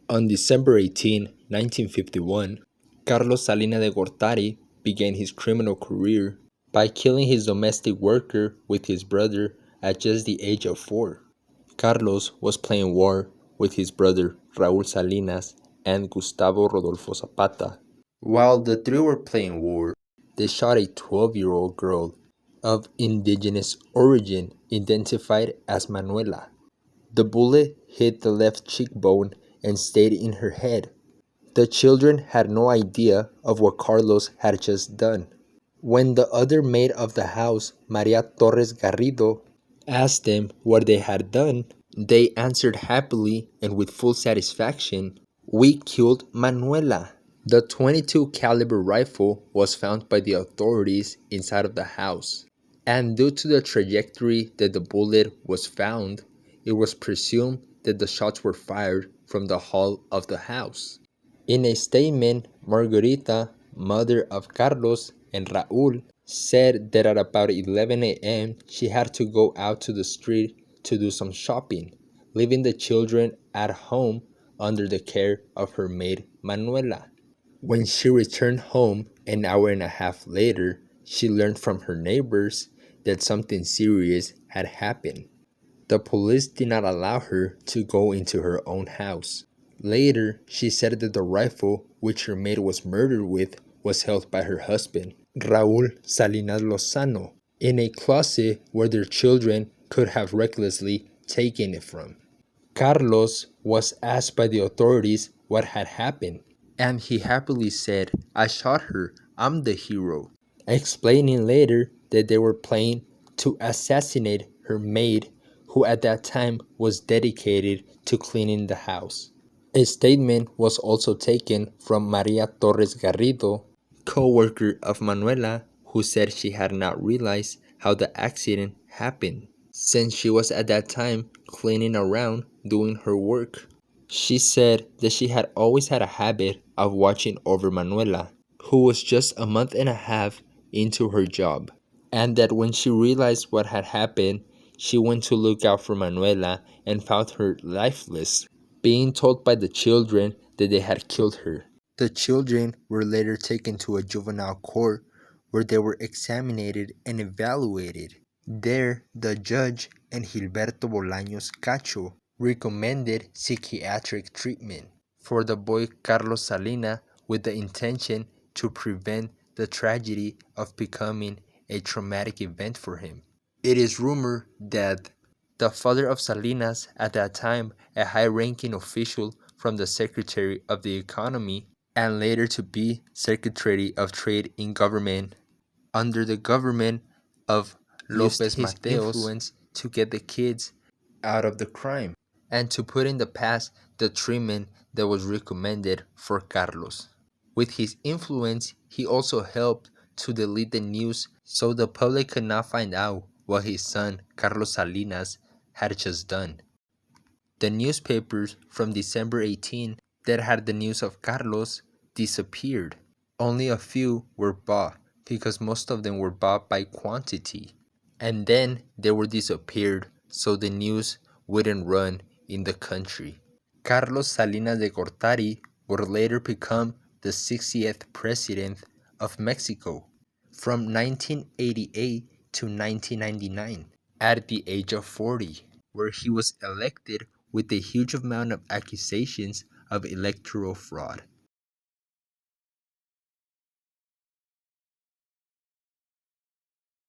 On December 18, 1951, Carlos Salinas de Gortari began his criminal career by killing his domestic worker with his brother at just the age of 4. Carlos was playing war with his brother Raúl Salinas and Gustavo Rodolfo Zapata. While the three were playing war, they shot a 12-year-old girl of indigenous origin identified as Manuela. The bullet hit the left cheekbone and stayed in her head. The children had no idea of what Carlos had just done. When the other maid of the house, Maria Torres Garrido, asked them what they had done, they answered happily and with full satisfaction, "We killed Manuela." The 22 caliber rifle was found by the authorities inside of the house, and due to the trajectory that the bullet was found, it was presumed that the shots were fired from the hall of the house. In a statement, Margarita, mother of Carlos and Raúl, said that at about 11 a.m. she had to go out to the street to do some shopping, leaving the children at home under the care of her maid Manuela. When she returned home an hour and a half later, she learned from her neighbors that something serious had happened. The police did not allow her to go into her own house. Later, she said that the rifle which her maid was murdered with was held by her husband, Raúl Salinas Lozano, in a closet where their children could have recklessly taken it from. Carlos was asked by the authorities what had happened, and he happily said, "I shot her, I'm the hero," explaining later that they were planning to assassinate her maid, who at that time was dedicated to cleaning the house. A statement was also taken from Maria Torres Garrido, co-worker of Manuela, who said she had not realized how the accident happened, since she was at that time cleaning around doing her work. She said that she had always had a habit of watching over Manuela, who was just a month and a half into her job, and that when she realized what had happened, she went to look out for Manuela and found her lifeless, being told by the children that they had killed her. The children were later taken to a juvenile court where they were examined and evaluated. There, the judge and Gilberto Bolaños Cacho recommended psychiatric treatment for the boy Carlos Salinas with the intention to prevent the tragedy of becoming a traumatic event for him. It is rumored that the father of Salinas, at that time a high-ranking official from the Secretary of the Economy, and later to be Secretary of Trade in government under the government of Lopez Mateos, influence to get the kids out of the crime and to put in the past the treatment that was recommended for Carlos. With his influence, he also helped to delete the news so the public could not find out what his son, Carlos Salinas, had just done. The newspapers from December 18 that had the news of Carlos disappeared. Only a few were bought because most of them were bought by quantity. And then they were disappeared so the news wouldn't run in the country. Carlos Salinas de Gortari would later become the 60th president of Mexico from 1988 to 1999 at the age of 40, where he was elected with a huge amount of accusations of electoral fraud.